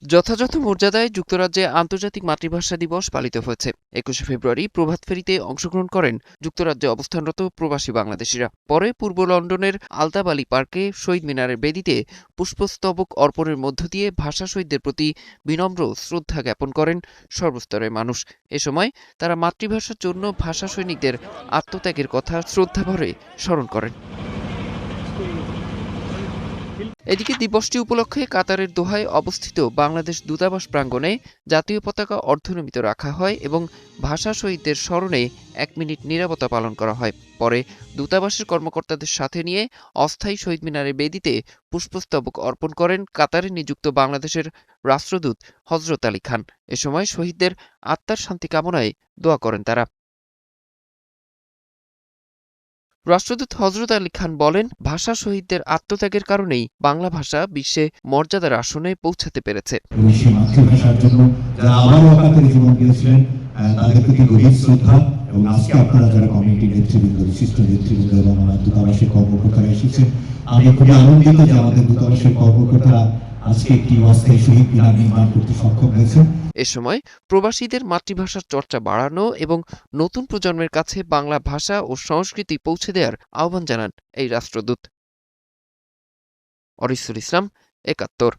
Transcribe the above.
যথাযথ মর্যাদায় যুক্তরাজ্যে আন্তর্জাতিক মাতৃভাষা দিবস পালিত হয়েছে। ২১শে ফেব্রুয়ারি প্রভাত ফেরিতে অংশগ্রহণ করেন যুক্তরাজ্যে অবস্থানরত প্রবাসী বাংলাদেশিরা। পরে পূর্ব লন্ডনের আলতাব আলী পার্কে শহীদ মিনারের বেদিতে পুষ্পস্তবক অর্পণের মধ্য দিয়ে ভাষা শহীদদের প্রতি বিনম্র শ্রদ্ধা জ্ঞাপন করেন সর্বস্তরের মানুষ। এ সময় তারা মাতৃভাষার জন্য ভাষা সৈনিকদের আত্মত্যাগের কথা শ্রদ্ধাভরে স্মরণ করেন। এদিকে দিবসটি উপলক্ষে কাতারের দোহায় অবস্থিত বাংলাদেশ দূতাবাস প্রাঙ্গণে জাতীয় পতাকা অর্ধনমিত রাখা হয় এবং ভাষা শহীদদের স্মরণে ১ মিনিট নীরবতা পালন করা হয়। পরে দূতাবাসের কর্মকর্তাদের সাথে নিয়ে অস্থায়ী শহীদ মিনারের বেদিতে পুষ্পস্তবক অর্পণ করেন কাতারে নিযুক্ত বাংলাদেশের রাষ্ট্রদূত হজরত আলী খান। এ সময় শহীদদের আত্মার শান্তি কামনায় দোয়া করেন তারা। রাষ্ট্রদূত হজরত আলী খান বলেন, ভাষা শহীদদের আত্মত্যাগের কারণেই বাংলা ভাষা বিশ্বে মর্যাদার আসনে পৌঁছাতে পেরেছে। সেই মাতৃভাষার জন্য যারা আবারও অকাতরে জীবন দিয়েছিলেন তাদের প্রতি গভীর শ্রদ্ধা। এবং আজকে আপনারা যারা কমিউনিটি নেতৃবৃন্দ, বিশিষ্ট নেতৃবৃন্দ এবং আমার দূতাবাসের কর্মকর্তারা এসেছেন, আমি খুবই আনন্দিত যে আমাদের দূতাবাসের কর্মকর্তারা আজকে একটি অস্থায়ী শহীদ মিনার নির্মাণ করতে সক্ষম হয়েছে। এ সময় প্রবাসীদের মাতৃভাষার চর্চা বাড়ানো এবং নতুন প্রজন্মের কাছে বাংলা ভাষা ও সংস্কৃতি পৌঁছে দেওয়ার আহ্বান জানান এই রাষ্ট্রদূত। অরিসুল ইসলাম, ৭১।